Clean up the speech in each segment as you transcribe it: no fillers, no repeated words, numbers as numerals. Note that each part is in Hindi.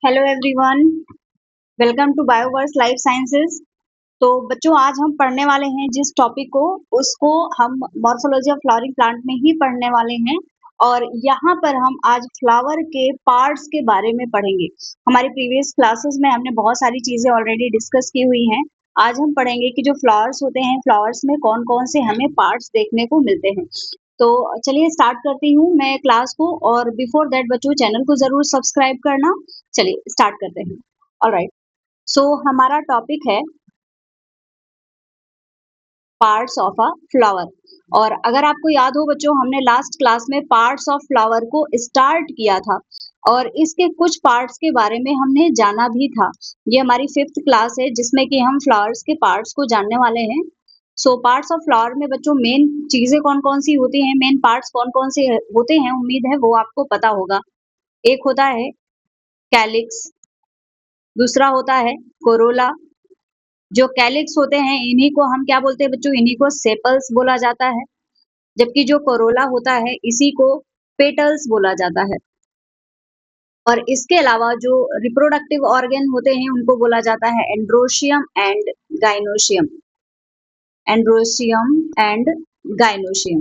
Hello everyone, welcome to Bioverse life sciences. तो बच्चों, आज हम पढ़ने वाले हैं जिस टॉपिक को, उसको हम मॉर्फोलॉजी ऑफ फ्लावरिंग प्लांट में ही पढ़ने वाले हैं। और यहाँ पर हम आज फ्लावर के पार्ट्स के बारे में पढ़ेंगे। हमारी प्रीवियस क्लासेस में हमने बहुत सारी चीजें ऑलरेडी डिस्कस की हुई हैं। आज हम पढ़ेंगे कि जो फ्लावर्स होते हैं, फ्लावर्स में कौन कौन से हमें पार्ट्स देखने को मिलते हैं। तो चलिए स्टार्ट करती हूँ मैं क्लास को, और बिफोर दैट बच्चों चैनल को जरूर सब्सक्राइब करना। चलिए स्टार्ट करते हैं। ऑलराइट, सो हमारा टॉपिक है पार्ट्स ऑफ अ फ्लावर। और अगर आपको याद हो बच्चों, हमने लास्ट क्लास में पार्ट्स ऑफ फ्लावर को स्टार्ट किया था और इसके कुछ पार्ट्स के बारे में हमने जाना भी था। ये हमारी 5th क्लास है जिसमें कि हम फ्लावर्स के पार्ट्स को जानने वाले हैं। सो पार्ट्स ऑफ फ्लावर में बच्चों मेन चीजें कौन कौन सी होती हैं, मेन पार्ट्स कौन कौन से होते हैं, उम्मीद है वो आपको पता होगा। एक होता है कैलिक्स, दूसरा होता है कोरोला। जो कैलिक्स होते हैं इन्हीं को हम क्या बोलते हैं बच्चों, इन्हीं को सेपल्स बोला जाता है। जबकि जो कोरोला होता है इसी को पेटल्स बोला जाता है। और इसके अलावा जो रिप्रोडक्टिव ऑर्गन होते हैं उनको बोला जाता है androecium and gynoecium. Androecium and gynoecium,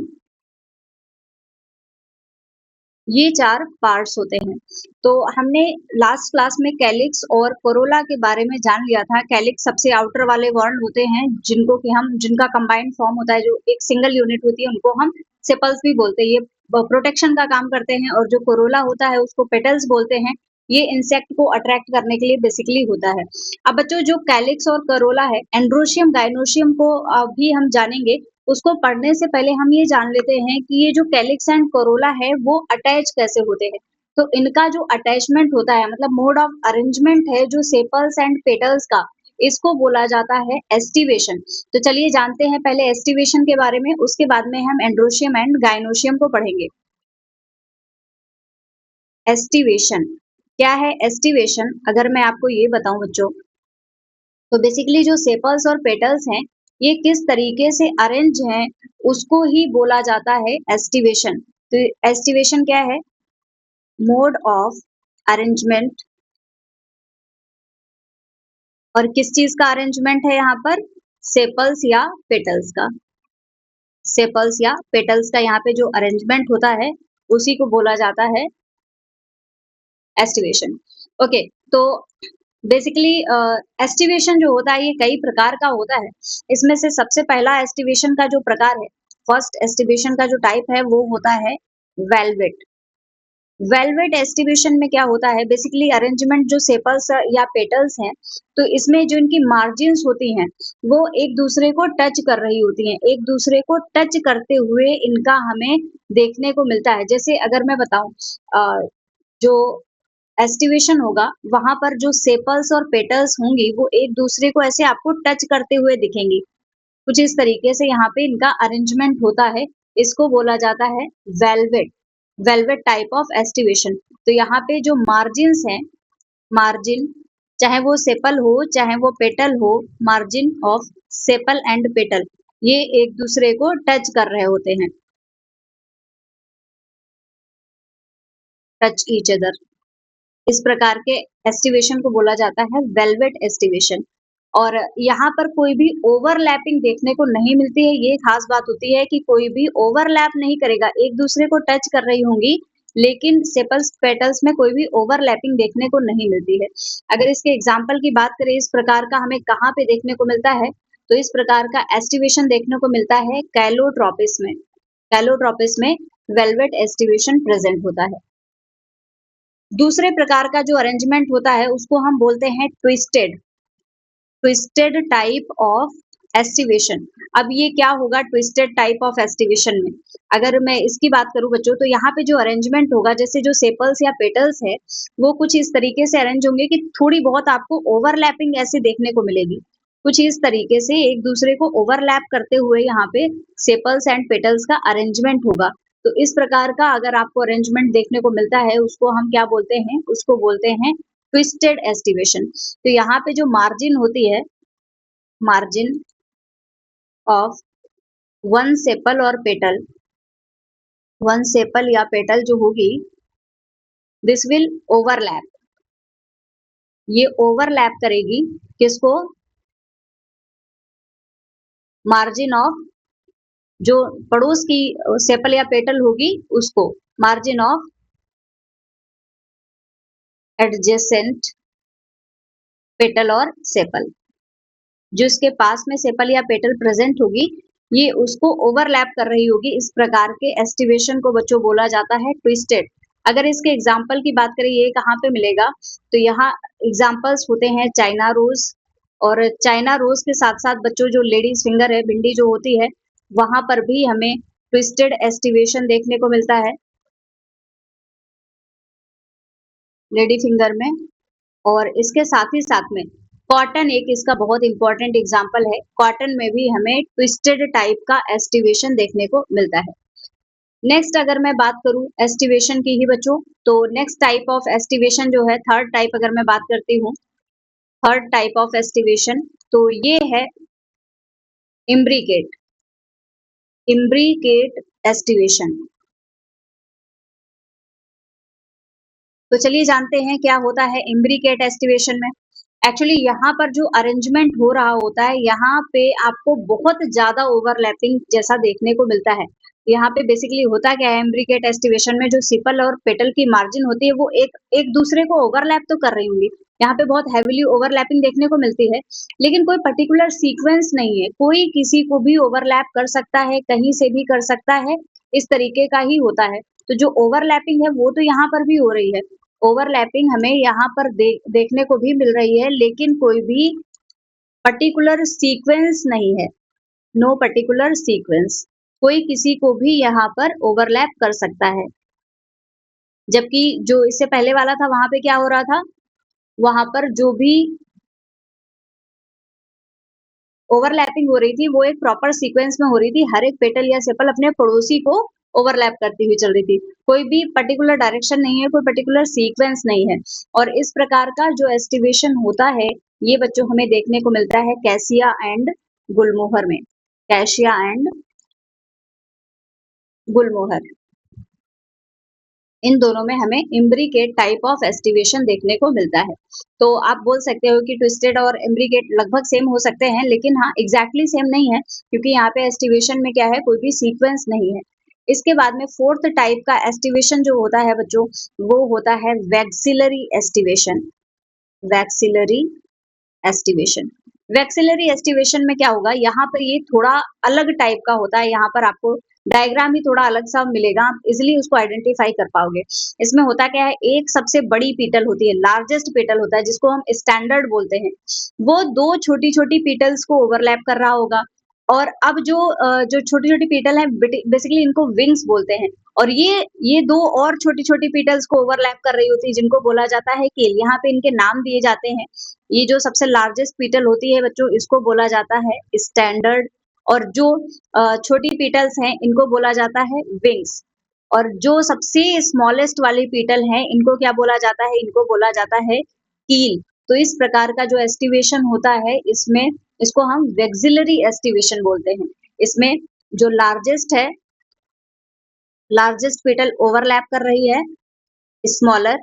ये 4 पार्ट्स होते हैं। तो हमने लास्ट क्लास में कैलिक्स और कोरोला के बारे में जान लिया था। कैलिक्स सबसे आउटर वाले वॉर्न होते हैं जिनको कि हम, जिनका कंबाइंड फॉर्म होता है, जो एक सिंगल यूनिट होती है, उनको हम सेपल्स भी बोलते हैं। ये प्रोटेक्शन का काम करते हैं। और जो कोरोला होता है उसको पेटल्स बोलते हैं। ये इंसेक्ट को अट्रैक्ट करने के लिए बेसिकली होता है। अब बच्चों, जो कैलिक्स और कोरोला है, एंड्रोशियम गाइनोशियम को भी हम जानेंगे। उसको पढ़ने से पहले हम ये जान लेते हैं कि ये जो कैलिक्स एंड कोरोला है वो अटैच कैसे होते हैं। तो इनका जो अटैचमेंट होता है, मतलब मोड ऑफ अरेंजमेंट है जो सेपल्स एंड पेटल्स का, इसको बोला जाता है एस्टिवेशन। तो चलिए जानते हैं पहले एस्टिवेशन के बारे में, उसके बाद में हम एंड्रोशियम एंड गाइनोशियम को पढ़ेंगे। एस्टिवेशन क्या है? एस्टिवेशन अगर मैं आपको ये बताऊं बच्चों, तो बेसिकली जो सेपल्स और पेटल्स हैं ये किस तरीके से अरेंज हैं उसको ही बोला जाता है एस्टिवेशन। तो एस्टिवेशन क्या है? Mode of arrangement. और किस चीज का अरेंजमेंट है यहाँ पर? सेपल्स या पेटल्स का। सेपल्स या पेटल्स का यहाँ पे जो अरेंजमेंट होता है उसी को बोला जाता है एस्टिवेशन। ओके, तो बेसिकली एस्टिवेशन जो होता है ये कई प्रकार का होता है। इसमें से सबसे पहला एस्टिवेशन का जो प्रकार है, फर्स्ट एस्टिवेशन का जो टाइप है वो होता है वेलवेट। वेलवेट एस्टिवेशन में क्या होता है, बेसिकली अरेंजमेंट जो सेपल्स या पेटल्स हैं, तो इसमें जो इनकी मार्जिन्स होती हैं वो एक दूसरे को टच कर रही होती हैं। एक दूसरे को टच करते हुए इनका हमें देखने को मिलता है। जैसे अगर मैं बताऊं, जो एस्टिवेशन होगा वहां पर जो सेपल्स और पेटल्स होंगी वो एक दूसरे को ऐसे आपको टच करते हुए दिखेंगी। कुछ इस तरीके से यहाँ पे इनका अरेंजमेंट होता है। इसको बोला जाता है velvet, velvet type of aestivation. तो यहाँ पे जो मार्जिन्स हैं, मार्जिन, चाहे वो सेपल हो चाहे वो पेटल हो, margin of sepal and petal, ये एक दूसरे को टच कर रहे होते हैं, टच ईच अदर। इस प्रकार के एस्टिवेशन को बोला जाता है वेलवेट एस्टिवेशन। और यहाँ पर कोई भी ओवरलैपिंग देखने को नहीं मिलती है। ये खास बात होती है कि कोई भी ओवरलैप नहीं करेगा, एक दूसरे को टच कर रही होंगी लेकिन सेपल्स पेटल्स में कोई भी ओवरलैपिंग देखने को नहीं मिलती है। अगर इसके एग्जाम्पल की बात करें, इस प्रकार का हमें कहाँ पे देखने को मिलता है, तो इस प्रकार का एस्टिवेशन देखने को मिलता है कैलोट्रोपिस में। कैलोट्रोपिस में वेलवेट एस्टिवेशन प्रेजेंट होता है। दूसरे प्रकार का जो अरेंजमेंट होता है उसको हम बोलते हैं twisted, twisted type of aestivation. अब ये क्या होगा ट्विस्टेड टाइप ऑफ एस्टिवेशन में? अगर मैं इसकी बात करूं बच्चों, तो यहाँ पे जो अरेंजमेंट होगा, जैसे जो सेपल्स या पेटल्स है वो कुछ इस तरीके से अरेंज होंगे कि थोड़ी बहुत आपको ओवरलैपिंग ऐसी देखने को मिलेगी। कुछ इस तरीके से एक दूसरे को ओवरलैप करते हुए यहाँ पे सेपल्स एंड पेटल्स का अरेंजमेंट होगा। तो इस प्रकार का अगर आपको अरेंजमेंट देखने को मिलता है उसको हम क्या बोलते हैं? उसको बोलते हैं ट्विस्टेड एस्टिवेशन। तो यहाँ पे जो मार्जिन होती है, मार्जिन ऑफ वन सेपल और पेटल, वन सेपल या पेटल जो होगी, दिस विल ओवरलैप, ये ओवरलैप करेगी किसको, मार्जिन ऑफ, जो पड़ोस की सेपल या पेटल होगी उसको, मार्जिन ऑफ एडजेसेंट पेटल और सेपल, जो इसके पास में सेपल या पेटल प्रेजेंट होगी ये उसको ओवरलैप कर रही होगी। इस प्रकार के एस्टिवेशन को बच्चों बोला जाता है ट्विस्टेड। अगर इसके एग्जाम्पल की बात करें ये कहाँ पे मिलेगा, तो यहाँ एग्जाम्पल्स होते हैं चाइना रोज, और चाइना रोज के साथ साथ बच्चों जो लेडीज फिंगर है, भिंडी जो होती है, वहां पर भी हमें ट्विस्टेड एस्टिवेशन देखने को मिलता है लेडी फिंगर में। और इसके साथ ही साथ में कॉटन एक इसका बहुत इंपॉर्टेंट एग्जाम्पल है, कॉटन में भी हमें ट्विस्टेड टाइप का एस्टिवेशन देखने को मिलता है। नेक्स्ट अगर मैं बात करूं एस्टिवेशन की ही बच्चों, तो नेक्स्ट टाइप ऑफ एस्टिवेशन जो है, थर्ड टाइप अगर मैं बात करती हूँ, थर्ड टाइप ऑफ एस्टिवेशन तो ये है इम्ब्रिकेट, इम्ब्रिकेट एस्टिवेशन। तो चलिए जानते हैं क्या होता है इम्ब्रिकेट एस्टिवेशन में। एक्चुअली यहाँ पर जो अरेंजमेंट हो रहा होता है, यहाँ पे आपको बहुत ज्यादा ओवरलैपिंग जैसा देखने को मिलता है। यहाँ पे बेसिकली होता क्या है इम्ब्रिकेट एस्टिवेशन में, जो सिपल और पेटल की मार्जिन होती है वो एक एक दूसरे को ओवरलैप तो कर रही होंगी, यहाँ पे बहुत हैवीली ओवरलैपिंग देखने को मिलती है, लेकिन कोई पर्टिकुलर सीक्वेंस नहीं है, कोई किसी को भी ओवरलैप कर सकता है, कहीं से भी कर सकता है, इस तरीके का ही होता है। तो जो ओवरलैपिंग है वो तो यहाँ पर भी हो रही है, ओवरलैपिंग हमें यहाँ पर देखने को भी मिल रही है, लेकिन कोई भी पर्टिकुलर सीक्वेंस नहीं है, नो पर्टिकुलर सीक्वेंस, कोई किसी को भी यहाँ पर ओवरलैप कर सकता है। जबकि जो इससे पहले वाला था वहां पे क्या हो रहा था, वहां पर जो भी ओवरलैपिंग हो रही थी वो एक प्रॉपर सीक्वेंस में हो रही थी, हर एक पेटल या सेपल अपने पड़ोसी को ओवरलैप करती हुई चल रही थी, कोई भी पर्टिकुलर डायरेक्शन नहीं है, कोई पर्टिकुलर सीक्वेंस नहीं है। और इस प्रकार का जो एस्टिवेशन होता है ये बच्चों हमें देखने को मिलता है कैसिया एंड गुलमोहर में, कैसिया एंड गुलमोहर, इन दोनों में हमें इम्ब्रिकेट टाइप ऑफ एस्टिवेशन देखने को मिलता है। तो आप बोल सकते हो कि ट्विस्टेड और इम्ब्रिकेट लगभग सेम हो सकते हैं, लेकिन हाँ एग्जैक्टली सेम नहीं है, क्योंकि यहाँ पे एस्टिवेशन में क्या है, कोई भी सीक्वेंस नहीं है। इसके बाद में फोर्थ टाइप का एस्टिवेशन जो होता है बच्चों, वो होता है vexillary aestivation, vexillary aestivation. Vexillary aestivation में क्या होगा, यहाँ पर ये थोड़ा अलग टाइप का होता है, यहाँ पर आपको डायग्राम ही थोड़ा अलग सा मिलेगा, आप इजिली उसको आइडेंटिफाई कर पाओगे। इसमें होता क्या है, एक सबसे बड़ी पीटल होती है, लार्जेस्ट पीटल होता है जिसको हम स्टैंडर्ड बोलते हैं, वो दो छोटी छोटी पीटल्स को ओवरलैप कर रहा होगा। और अब जो छोटी छोटी पीटल है, बेसिकली इनको विंग्स बोलते हैं, और ये दो और छोटी छोटी पीटल्स को ओवरलैप कर रही होती है जिनको बोला जाता है कील। यहाँ पे इनके नाम दिए जाते हैं, ये जो सबसे लार्जेस्ट पीटल होती है बच्चों इसको बोला जाता है स्टैंडर्ड, और जो छोटी पीटल्स हैं इनको बोला जाता है विंग्स, और जो सबसे स्मॉलेस्ट वाली पीटल है इनको क्या बोला जाता है, इनको बोला जाता है कील। तो इस प्रकार का जो एस्टिवेशन होता है इसमें, इसको हम वैक्सिलरी एस्टिवेशन बोलते हैं। इसमें जो लार्जेस्ट है, लार्जेस्ट पीटल ओवरलैप कर रही है स्मॉलर,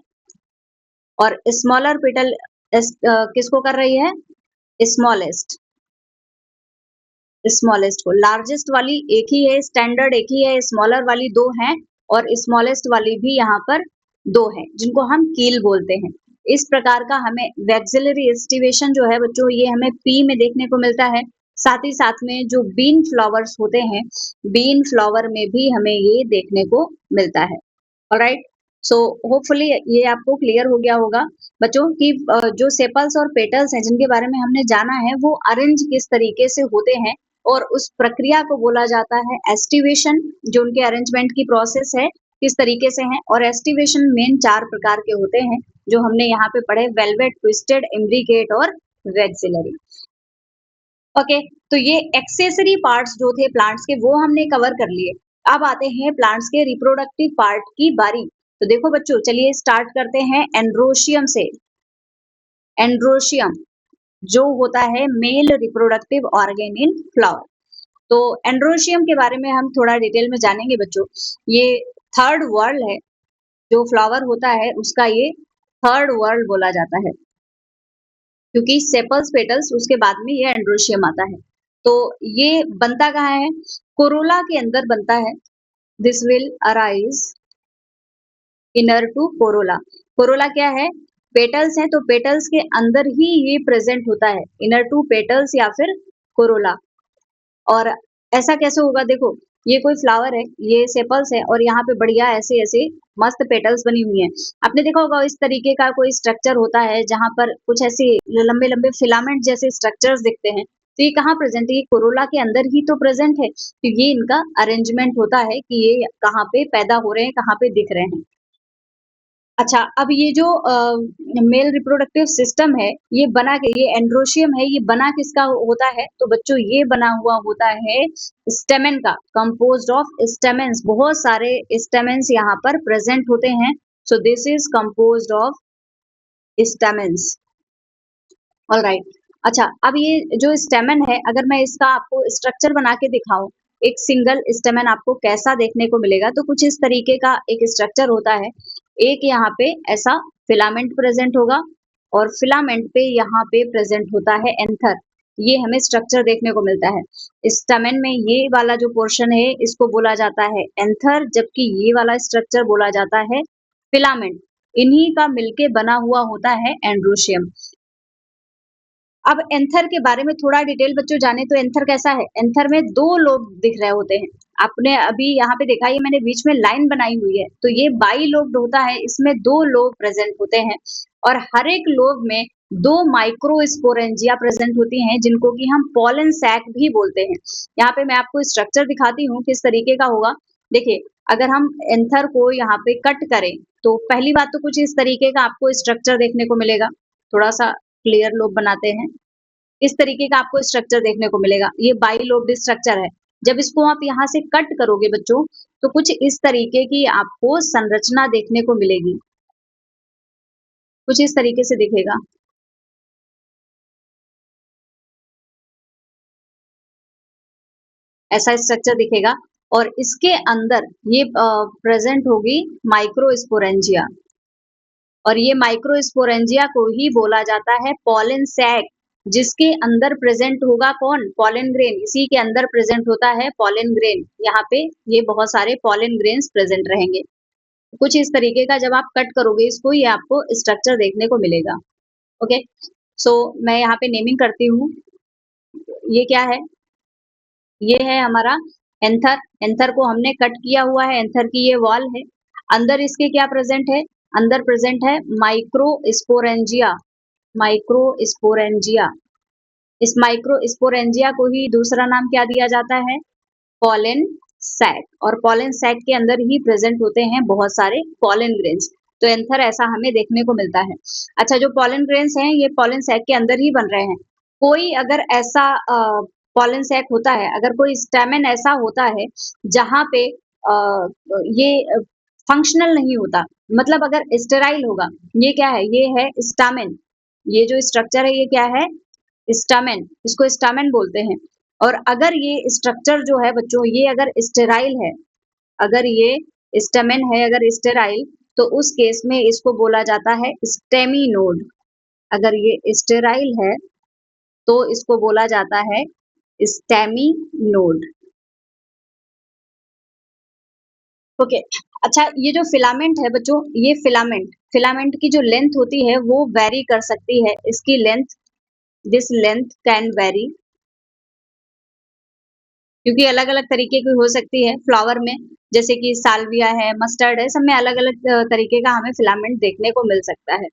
और स्मॉलर पीटल किसको कर रही है, स्मॉलेस्ट, स्मॉलेस्ट को। लार्जेस्ट वाली एक ही है, स्टैंडर्ड एक ही है, स्मॉलर वाली दो हैं, और स्मॉलेस्ट वाली भी यहाँ पर दो हैं जिनको हम कील बोलते हैं। इस प्रकार का हमें वैक्सिलरी एस्टिवेशन जो है बच्चों ये हमें पी में देखने को मिलता है। साथ ही साथ में जो बीन फ्लावर्स होते हैं, बीन फ्लावर में भी हमें ये देखने को मिलता है। ऑलराइट, सो होपफुली ये आपको क्लियर हो गया होगा बच्चों कि जो सेपल्स और पेटल्स हैं जिनके बारे में हमने जाना है वो अरेंज किस तरीके से होते हैं, और उस प्रक्रिया को बोला जाता है एस्टिवेशन, जो उनके अरेंजमेंट की प्रोसेस है किस तरीके से है। और एस्टिवेशन मेन चार प्रकार के होते हैं जो हमने यहाँ पे पढ़े, वेलवेट, ट्विस्टेड, इम्ब्रिकेट और वैक्सिलरी। ओके, तो ये एक्सेसरी पार्ट्स जो थे प्लांट्स के वो हमने कवर कर लिए। अब आते हैं प्लांट्स के रिप्रोडक्टिव पार्ट की बारी। तो देखो बच्चों चलिए स्टार्ट करते हैं एंड्रोशियम से। एंड्रोशियम जो होता है मेल रिप्रोडक्टिव ऑर्गेन इन फ्लावर। तो एंड्रोशियम के बारे में हम थोड़ा डिटेल में जानेंगे बच्चों। ये थर्ड वर्ल्ड है, जो फ्लावर होता है उसका ये थर्ड वर्ल्ड बोला जाता है। क्योंकि सेपल्स पेटल्स उसके बाद में ये एंड्रोशियम आता है। तो ये बनता कहाँ है? कोरोला के अंदर बनता है। This will arise inner to corolla. Corolla क्या है? पेटल्स हैं, तो पेटल्स के अंदर ही ये प्रेजेंट होता है, इनर टू पेटल्स या फिर कोरोला। और ऐसा कैसे होगा? देखो, ये कोई फ्लावर है, ये सेपल्स है और यहाँ पे बढ़िया ऐसे ऐसे मस्त पेटल्स बनी हुई हैं। आपने देखा होगा इस तरीके का कोई स्ट्रक्चर होता है जहां पर कुछ ऐसे लंबे लंबे फिलामेंट जैसे स्ट्रक्चर्स दिखते हैं। तो ये कहाँ प्रेजेंट है? ये कोरोला के अंदर ही तो प्रेजेंट है। तो ये इनका अरेंजमेंट होता है कि ये कहाँ पे पैदा हो रहे हैं, कहाँ पे दिख रहे हैं। अच्छा, अब ये जो मेल रिप्रोडक्टिव सिस्टम है, ये बना के, ये एंड्रोशियम है, ये बना किसका होता है? तो बच्चों ये बना हुआ होता है स्टेमेन का, कंपोज्ड ऑफ स्टेमेन्स। बहुत सारे स्टेमेन्स यहाँ पर प्रेजेंट होते हैं। So this is composed of stamens. Alright. अच्छा, अब ये जो स्टेमन है, अगर मैं इसका आपको स्ट्रक्चर बना के दिखाऊं, एक सिंगल स्टेमन आपको कैसा देखने को मिलेगा, तो कुछ इस तरीके का एक स्ट्रक्चर होता है। एक यहाँ पे ऐसा फिलामेंट प्रेजेंट होगा और फिलामेंट पे यहाँ पे प्रेजेंट होता है एंथर। ये हमें स्ट्रक्चर देखने को मिलता है। स्टेमन में ये वाला जो पोर्शन है, इसको बोला जाता है एंथर, जबकि ये वाला स्ट्रक्चर बोला जाता है फिलामेंट। इन्हीं का मिलके बना हुआ होता है एंड्रोशियम। अब एंथर के बारे में थोड़ा डिटेल बच्चों जाने, तो एंथर कैसा है? एंथर में 2 लोब दिख रहे होते हैं। आपने अभी यहाँ पे देखा, ये मैंने बीच में लाइन बनाई हुई है, तो ये बाइलोब्ड होता है, इसमें 2 लोब प्रेजेंट होते हैं और हर एक लोब में 2 माइक्रोस्पोरेंजिया प्रेजेंट होती हैं, जिनको कि हम पॉलन सैक भी बोलते हैं। यहाँ पे मैं आपको स्ट्रक्चर दिखाती हूँ किस तरीके का होगा। देखिए, अगर हम एंथर को यहाँ पे कट करें, तो पहली बात तो कुछ इस तरीके का आपको स्ट्रक्चर देखने को मिलेगा। थोड़ा सा क्लियर लोब बनाते हैं। इस तरीके का आपको स्ट्रक्चर देखने को मिलेगा। ये बाइलोब्ड स्ट्रक्चर है। जब इसको आप यहाँ से कट करोगे बच्चों, तो कुछ इस तरीके की आपको संरचना देखने को मिलेगी। कुछ इस तरीके से दिखेगा। ऐसा स्ट्रक्चर दिखेगा और इसके अंदर ये प्रेजेंट होगी माइक्रोस्पोरेंजिया। और ये माइक्रोस्पोरेंजिया को ही बोला जाता है पॉलन सैक, जिसके अंदर प्रेजेंट होगा कौन? Pollen grain. इसी के अंदर प्रेजेंट होता है पॉलन ग्रेन। यहाँ पे ये बहुत सारे पॉलन ग्रेन्स प्रेजेंट रहेंगे। कुछ इस तरीके का जब आप कट करोगे इसको, ये आपको स्ट्रक्चर देखने को मिलेगा। ओके, सो मैं यहाँ पे नेमिंग करती हूँ। ये क्या है? ये है हमारा एंथर। एंथर को हमने कट किया हुआ है, एंथर की ये वॉल है। अंदर इसके क्या प्रेजेंट है? अंदर प्रेजेंट है माइक्रोस्पोरेंजिया। माइक्रोस्पोरेंजिया। इस माइक्रोस्पोरेंजिया को ही दूसरा नाम क्या दिया जाता है? Pollen sac. और पॉलन सैक के अंदर ही प्रेजेंट होते हैं बहुत सारे पॉलन ग्रेन्स। तो एंथर ऐसा हमें देखने को मिलता है। अच्छा, जो पॉलन ग्रेन्स हैं, ये पॉलन सैक के अंदर ही बन रहे हैं। कोई अगर ऐसा पॉलन सैक होता है, अगर कोई स्टेमन ऐसा होता है जहां पे ये फंक्शनल नहीं होता, मतलब अगर स्टेराइल होगा, ये क्या है? ये है स्टामेन। ये जो स्ट्रक्चर है, ये क्या है? स्टामेन। इसको स्टामेन बोलते हैं। और अगर ये स्ट्रक्चर जो है बच्चों, ये अगर स्टेराइल है, अगर ये स्टेमेन है, अगर स्टेराइल, तो उस केस में इसको बोला जाता है स्टेमी नोड। अगर ये स्टेराइल है, तो इसको बोला जाता है स्टेमी नोड। ओके। अच्छा, ये जो फिलामेंट है बच्चों, ये फिलामेंट फिलामेंट की जो लेंथ होती है वो वेरी कर सकती है। इसकी length, this length can very, क्योंकि अलग अलग तरीके की हो सकती है फ्लावर में। जैसे कि साल्विया है, मस्टर्ड है, सब में अलग अलग तरीके का हमें फिलामेंट देखने को मिल सकता है।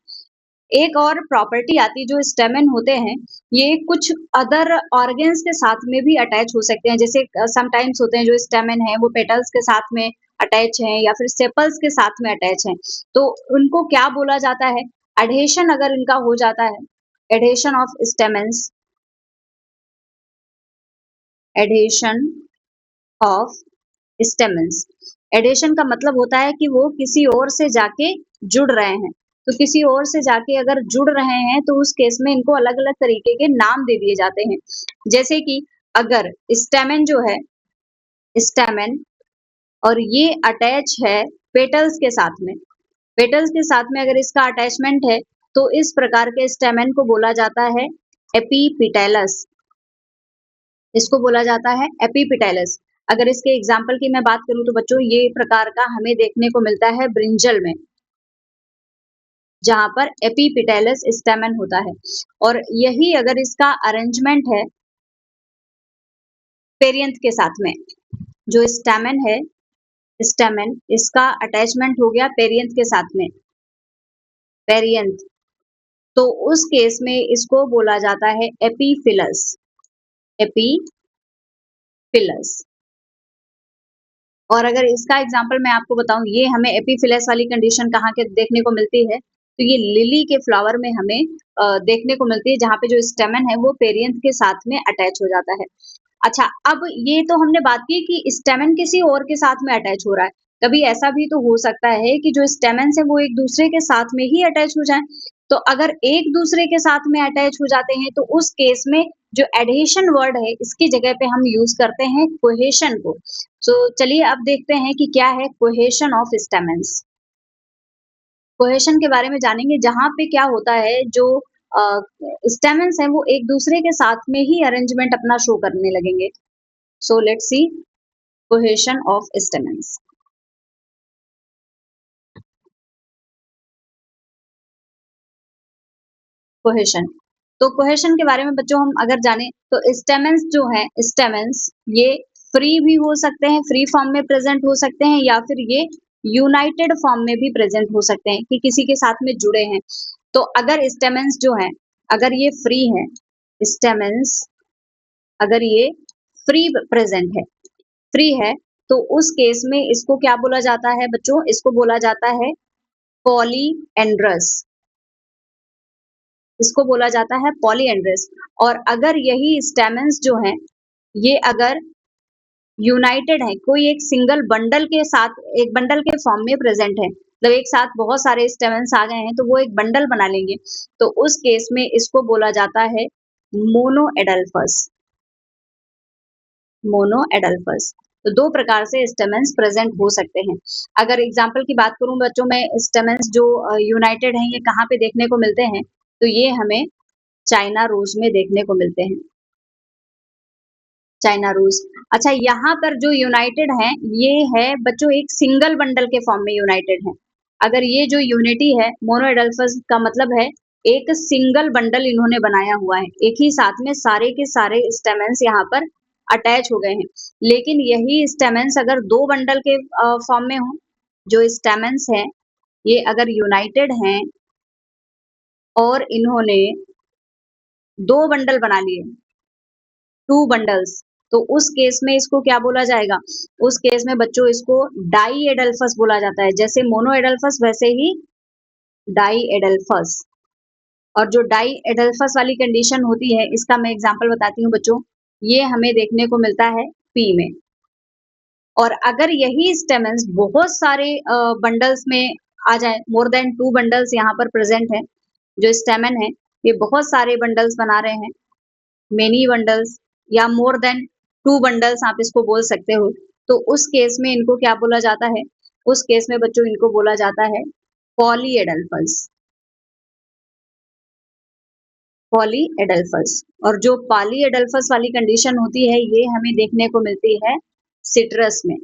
एक और प्रॉपर्टी आती है, जो स्टेमन होते हैं, ये कुछ अदर ऑर्गन्स के साथ में भी अटैच हो सकते हैं। जैसे समटाइम्स होते हैं जो स्टेमन है, वो पेटल्स के साथ में अटैच हैं या फिर सेपल्स के साथ में अटैच हैं। तो उनको क्या बोला जाता है? एडहेशन अगर इनका हो जाता है, adhesion of stamens, adhesion of stamens. Adhesion का मतलब होता है कि वो किसी और से जाके जुड़ रहे हैं। तो किसी और से जाके अगर जुड़ रहे हैं, तो उस केस में इनको अलग अलग तरीके के नाम दे दिए जाते हैं। जैसे कि अगर स्टेमन जो है, स्टेमन, और ये अटैच है पेटल्स के साथ में, पेटल्स के साथ में अगर इसका अटैचमेंट है, तो इस प्रकार के स्टेमेन को बोला जाता है एपीपिटेलस। इसको बोला जाता है एपीपिटेलस। अगर इसके एग्जाम्पल की मैं बात करूं तो बच्चों ये प्रकार का हमें देखने को मिलता है ब्रिंजल में, जहां पर एपीपिटेलस स्टेमन होता है। और यही अगर इसका अरेंजमेंट है पेरियंथ के साथ में, जो स्टेमन है, स्टेमन इसका अटैचमेंट हो गया पेरियंथ के साथ में, पेरियंथ, तो उस केस में इसको बोला जाता है एपीफिलस। एपीफिलस। और अगर इसका एग्जाम्पल मैं आपको बताऊं, ये हमें एपीफिलस वाली कंडीशन कहाँ के देखने को मिलती है, तो ये लिली के फ्लावर में हमें देखने को मिलती है, जहाँ पे जो स्टेमन है वो पेरियंथ के साथ में अटैच हो जाता है। अच्छा, अब ये तो हमने बात की कि स्टेमन किसी और के साथ में अटैच हो रहा है। कभी ऐसा भी तो हो सकता है कि जो स्टेमन्स है वो एक दूसरे के साथ में ही अटैच हो जाएं। तो अगर एक दूसरे के साथ में अटैच हो जाते हैं तो उस केस में जो एडहेशन वर्ड है इसकी जगह पे हम यूज करते हैं कोहेशन को। सो चलिए अब देखते हैं कि क्या है कोहेशन ऑफ स्टेमन्स। कोहेशन के बारे में जानेंगे, जहां पे क्या होता है, जो स्टेमन्स हैं वो एक दूसरे के साथ में ही अरेंजमेंट अपना शो करने लगेंगे। So let's see cohesion of stamens. Cohesion, तो कोहेशन के बारे में बच्चों हम अगर जाने तो स्टेमन्स जो है, स्टेमन्स ये फ्री भी हो सकते हैं, फ्री फॉर्म में प्रेजेंट हो सकते हैं, या फिर ये यूनाइटेड फॉर्म में भी प्रेजेंट हो सकते हैं कि किसी के साथ में जुड़े हैं। तो अगर स्टेमन्स जो है, अगर ये फ्री है, स्टेमन्स अगर ये फ्री प्रेजेंट है, फ्री है, तो उस केस में इसको क्या बोला जाता है बच्चों, इसको बोला जाता है पॉलीएंड्रस। इसको बोला जाता है पॉलीएंड्रस। और अगर यही स्टेमन्स जो हैं ये अगर यूनाइटेड है, कोई एक सिंगल बंडल के साथ, एक बंडल के फॉर्म में प्रेजेंट है, मतलब एक साथ बहुत सारे स्टेमन्स आ गए हैं तो वो एक बंडल बना लेंगे, तो उस केस में इसको बोला जाता है मोनोएडल्फस। मोनोएडल्फस। तो दो प्रकार से स्टेमन्स प्रेजेंट हो सकते हैं। अगर एग्जाम्पल की बात करूं बच्चों में, स्टेमन्स जो यूनाइटेड हैं ये कहाँ पे देखने को मिलते हैं, तो ये हमें चाइना रोज में देखने को मिलते हैं। China rose. अच्छा, यहाँ पर जो यूनाइटेड है ये है बच्चों एक सिंगल बंडल के फॉर्म में यूनाइटेड है। अगर ये जो यूनिटी है मोनोएडल्फस का मतलब है एक सिंगल बंडल इन्होंने बनाया हुआ है, एक ही साथ में सारे के सारे स्टेमेंस यहाँ पर अटैच हो गए हैं। लेकिन यही स्टेमेंस अगर दो बंडल के फॉर्म में हो, जो स्टेमेंस हैं ये अगर यूनाइटेड हैं और इन्होंने दो बंडल बना लिए, टू बंडल्स, तो उस केस में इसको क्या बोला जाएगा, उस केस में बच्चों इसको डाई एडल्फस बोला जाता है। जैसे मोनो एडल्फस वैसे ही डाई एडल्फस। और जो डाई एडल्फस वाली कंडीशन होती है इसका मैं एग्जांपल बताती हूँ बच्चों, ये हमें देखने को मिलता है पी में। और अगर यही स्टेमन्स बहुत सारे बंडल्स में आ जाए, मोर देन टू बंडल्स यहाँ पर प्रेजेंट है, जो स्टेमन है ये बहुत सारे बंडल्स बना रहे हैं, मेनी बंडल्स या मोर देन टू बंडल्स आप इसको बोल सकते हो, तो उस केस में इनको क्या बोला जाता है, उस केस में बच्चों इनको बोला जाता है पॉलीएडल्फस। पॉलीएडल्फस। और जो पॉलीएडल्फस वाली कंडीशन होती है ये हमें देखने को मिलती है सिट्रस में।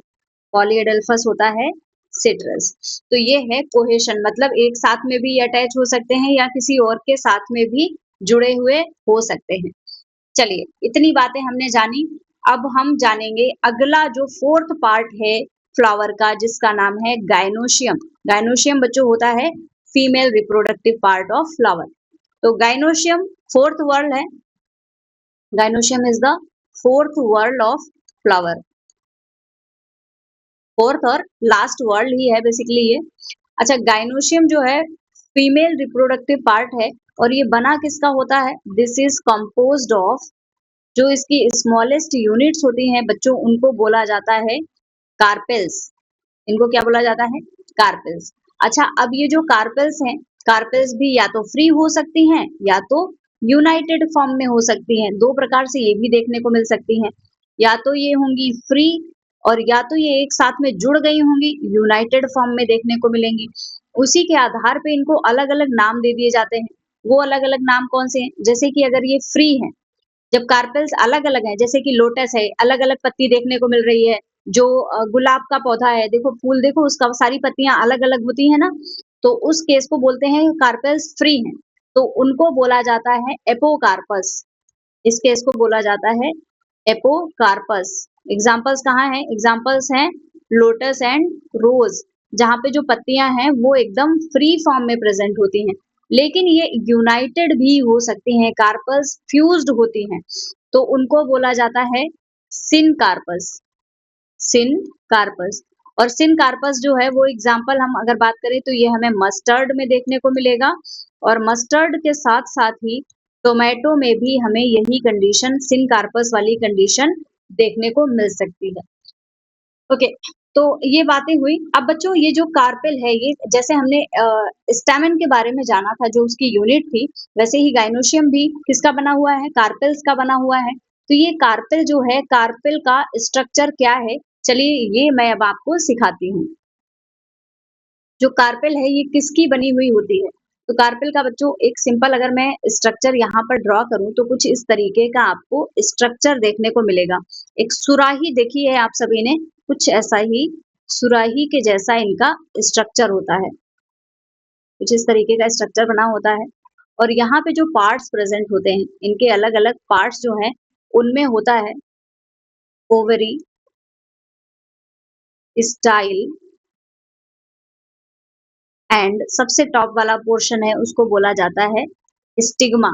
पॉलीएडल्फस होता है सिट्रस। तो ये है कोहेशन, मतलब एक साथ में भी अटैच हो सकते हैं या किसी और के साथ में भी जुड़े हुए हो सकते हैं। चलिए इतनी बातें हमने जानी। अब हम जानेंगे अगला जो फोर्थ पार्ट है फ्लावर का, जिसका नाम है गाइनोशियम। गाइनोशियम बच्चों होता है female reproductive part of flower. तो गाइनोशियम फोर्थ वर्ड है, gynoecium is the fourth word of flower, fourth और लास्ट वर्ड ही है बेसिकली ये। अच्छा, गाइनोशियम जो है फीमेल रिप्रोडक्टिव पार्ट है और ये बना किसका होता है, दिस इज कंपोज्ड ऑफ, जो इसकी स्मॉलेस्ट यूनिट्स होती हैं बच्चों उनको बोला जाता है कार्पेल्स। इनको क्या बोला जाता है, कार्पेल्स। अच्छा, अब ये जो कार्पेल्स हैं, कार्पेल्स भी या तो फ्री हो सकती हैं या तो यूनाइटेड फॉर्म में हो सकती हैं। दो प्रकार से ये भी देखने को मिल सकती हैं, या तो ये होंगी फ्री और या तो ये एक साथ में जुड़ गई होंगी, यूनाइटेड फॉर्म में देखने को मिलेंगी। उसी के आधार पे इनको अलग-अलग नाम दे दिए जाते हैं। वो अलग-अलग नाम कौन से हैं? जैसे कि अगर ये फ्री हैं, जब कार्पेल्स अलग-अलग हैं, जैसे कि लोटस है, अलग-अलग पत्ती देखने को मिल रही है। जो गुलाब का पौधा है, देखो फूल देखो उसका सारी पत्तियाँ अलग-अलग होती हैं ना, तो उस केस को बोलते हैं कार्पेल्स फ्री हैं, तो उनको बोला जाता है एपोकार्पस। इस केस को बोला जाता है एपोकार्पस। एग्जाम्पल्स कहाँ हैं? एग्जाम्पल्स हैं लोटस एंड रोज, जहाँ पे जो पत्तियां हैं वो एकदम फ्री फॉर्म में प्रेजेंट होती हैं, लेकिन ये यूनाइटेड भी हो सकती हैं, कार्पस फ्यूज्ड होती हैं, तो उनको बोला जाता है सिनकार्पस। सिनकार्पस। और सिनकार्पस जो है वो एग्जाम्पल हम अगर बात करें तो ये हमें मस्टर्ड में देखने को मिलेगा, और मस्टर्ड के साथ साथ ही टोमेटो में भी हमें यही कंडीशन, सिनकार्पस वाली कंडीशन देखने को मिल सकती है। ओके, तो ये बातें हुई। अब बच्चों ये जो कार्पेल है, ये जैसे हमने स्टैमेन के बारे में जाना था, जो उसकी यूनिट थी, वैसे ही गाइनोशियम भी किसका बना हुआ है? कार्पेल्स का बना हुआ है। तो ये कार्पेल जो है, कार्पेल का स्ट्रक्चर क्या है? चलिए ये मैं अब आपको सिखाती हूँ। जो कार्पेल है ये किसकी बनी हुई होती है? तो कार्पेल का बच्चों एक सिंपल अगर मैं स्ट्रक्चर यहाँ पर ड्रॉ करूँ तो कुछ इस तरीके का आपको स्ट्रक्चर देखने को मिलेगा। एक सुराही देखी है आप सभी ने, कुछ ऐसा ही सुराही के जैसा इनका स्ट्रक्चर होता है। कुछ इस तरीके का स्ट्रक्चर बना होता है, और यहाँ पे जो पार्ट्स प्रेजेंट होते हैं, इनके अलग-अलग पार्ट्स जो हैं, उनमें होता है ओवरी, स्टाइल एंड सबसे टॉप वाला पोर्शन है उसको बोला जाता है स्टिग्मा।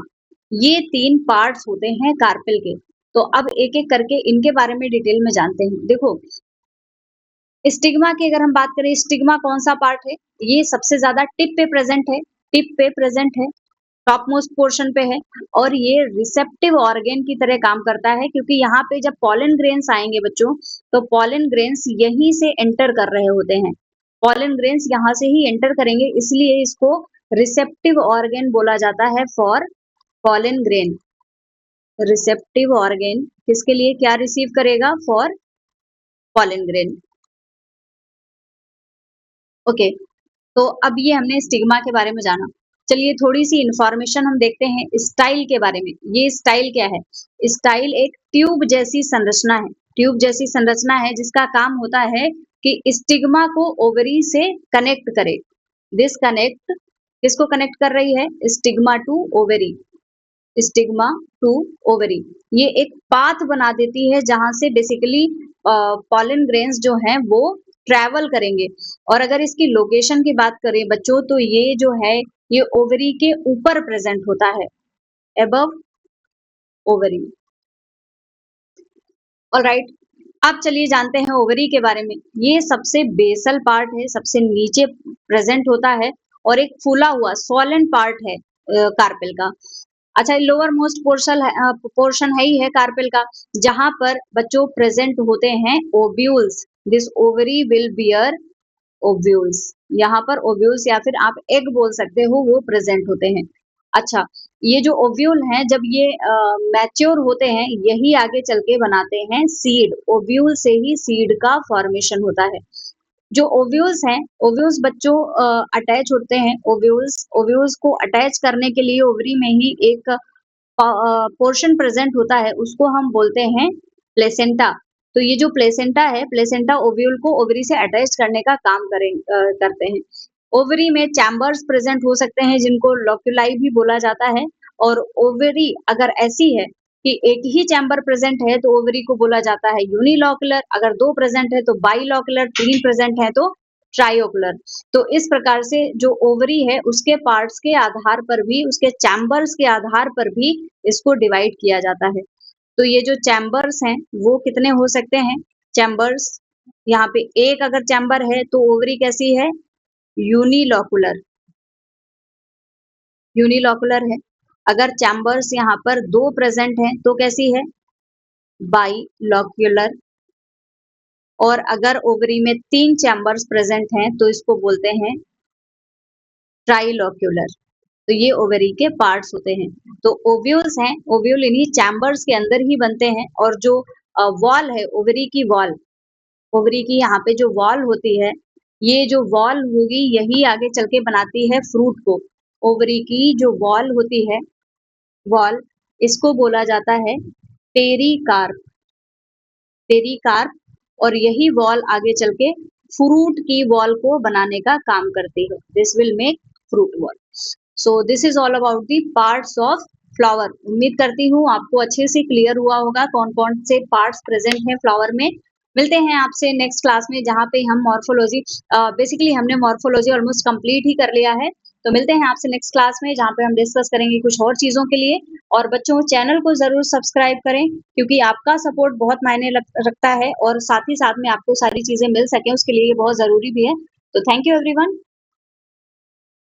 ये 3 पार्ट्स होते हैं कार्पेल के। तो अब एक-एक करके इनके बारे में डिटेल में जानते हैं। देखो, स्टिग्मा की अगर हम बात करें, स्टिग्मा कौन-सा पार्ट है? ये सबसे ज़्यादा टिप पे प्रेज़ेंट है, टिप पे प्रेज़ेंट है, टॉप मोस्ट पोर्शन पे है, और ये रिसेप्टिव ऑर्गन की तरह काम करता है, क्योंकि यहाँ पे जब पॉलन ग्रेन्स आएँगे बच्चों, तो पॉलन ग्रेन्स यहीं से एंटर कर रहे होते हैं। पॉलन ग्रेन्स यहाँ से ही एंटर करेंगे, इसलिए इसको रिसेप्टिव ऑर्गन बोला जाता है for pollen grain. Receptive organ किसके लिए क्या रिसीव करेगा? For pollen grain. ओके, तो अब ये हमने स्टिग्मा के बारे में जाना। चलिए थोड़ी-सी इन्फॉर्मेशन हम देखते हैं स्टाइल के बारे में। ये स्टाइल क्या है? स्टाइल एक ट्यूब जैसी संरचना है। ट्यूब जैसी संरचना है जिसका काम होता है कि स्टिग्मा को ओवरी से कनेक्ट करे। दिस कनेक्ट किसको कनेक्ट कर रही है? Stigma to ovary. Stigma to ovary. ये एक पाथ बना देती है जहां से बेसिकली पॉलन ग्रेन्स जो हैं वो ट्रैवल करेंगे। और अगर इसकी लोकेशन की बात करें बच्चों, तो ये जो है ये ओवरी के ऊपर प्रेजेंट होता है, एबव ओवरी। ऑलराइट, अब चलिए जानते हैं ओवरी के बारे में। ये सबसे बेसल पार्ट है, सबसे नीचे प्रेजेंट होता है, और एक फूला हुआ स्वॉलन पार्ट है कार्पेल का। अच्छा, लोअर मोस्ट पोर्शन है ही है कार्पेल का, जहां पर बच्चों प्रेजेंट होते हैं ovules. This ovary will beer ovules. यहाँ पर ओव्यूल्स या फिर आप एग बोल सकते हो, वो प्रेजेंट होते हैं। अच्छा, ये जो ओव्यूल हैं जब ये मैच्योर होते हैं, यही आगे चल के बनाते हैं सीड। ओव्यूल से ही सीड का फॉर्मेशन होता है। जो ओव्यूल्स हैं, ओव्यूल्स बच्चों अटैच होते हैं। ओव्यूल्स ओव्यूल्स को अटैच करने के लिए ओवरी में ही एक पोर्शन प्रेजेंट होता है, उसको हम बोलते हैं प्लेसेंटा। तो ये जो प्लेसेंटा है, प्लेसेंटा ओव्यूल को ओवरी से अटैच करने का काम करते हैं। ओवरी में चैम्बर्स प्रेजेंट हो सकते हैं जिनको लोक्यूलाई भी बोला जाता है, और ओवरी अगर ऐसी है कि एक ही चैम्बर प्रेजेंट है तो ओवरी को बोला जाता है यूनिलोकुलर, अगर 2 प्रेजेंट है तो बाइलोकुलर, 3 प्रेजेंट है तो ट्राइओकुलर। तो इस प्रकार से जो ओवरी है उसके पार्ट्स के आधार पर भी, उसके चैम्बर्स के आधार पर भी इसको डिवाइड किया जाता है। तो ये जो चैम्बर्स हैं वो कितने हो सकते हैं? चैम्बर्स यहाँ पे एक अगर चैम्बर है तो ओवरी कैसी है? यूनिलोकुलर। यूनिलोकुलर है। अगर चैम्बर्स यहाँ पर 2 प्रेजेंट हैं तो कैसी है? बाइलोक्युलर। और अगर ओवरी में 3 चैम्बर्स प्रेजेंट हैं तो इसको बोलते हैं ट्राइलोक्युलर। तो ये ओवरी के पार्ट्स होते हैं। तो ओव्यूल्स हैं, ओव्यूल इन्हीं चैम्बर्स के अंदर ही बनते हैं, और जो वॉल है ओवरी की वॉल, ओवरी की यहाँ पे जो वॉल होती है, ये जो वॉल होगी यही आगे चल के बनाती है फ्रूट को। ओवरी की जो वॉल होती है, वॉल, इसको बोला जाता है पेरिकार्प। पेरिकार्प, और यही वॉल आगे चल के फ्रूट की वॉल को बनाने का काम करती है। This will make fruit wall. So this is all about the parts of flower. उम्मीद करती हूँ आपको अच्छे से क्लियर हुआ होगा कौन कौन से पार्ट्स प्रेजेंट हैं फ्लावर में। मिलते हैं आपसे नेक्स्ट क्लास में जहाँ पे हम मॉर्फोलॉजी, बेसिकली हमने मॉर्फोलॉजी ऑलमोस्ट कंप्लीट ही कर लिया है। तो मिलते हैं आपसे नेक्स्ट क्लास में जहाँ पे हम डिस्कस करेंगे कुछ और चीजों के लिए। और बच्चों, चैनल को जरूर सब्सक्राइब करें क्योंकि आपका सपोर्ट बहुत मायने रखता है और साथ ही साथ में आपको सारी चीजें मिल सके उसके लिए ये बहुत जरूरी भी है। तो थैंक यू एवरीवन।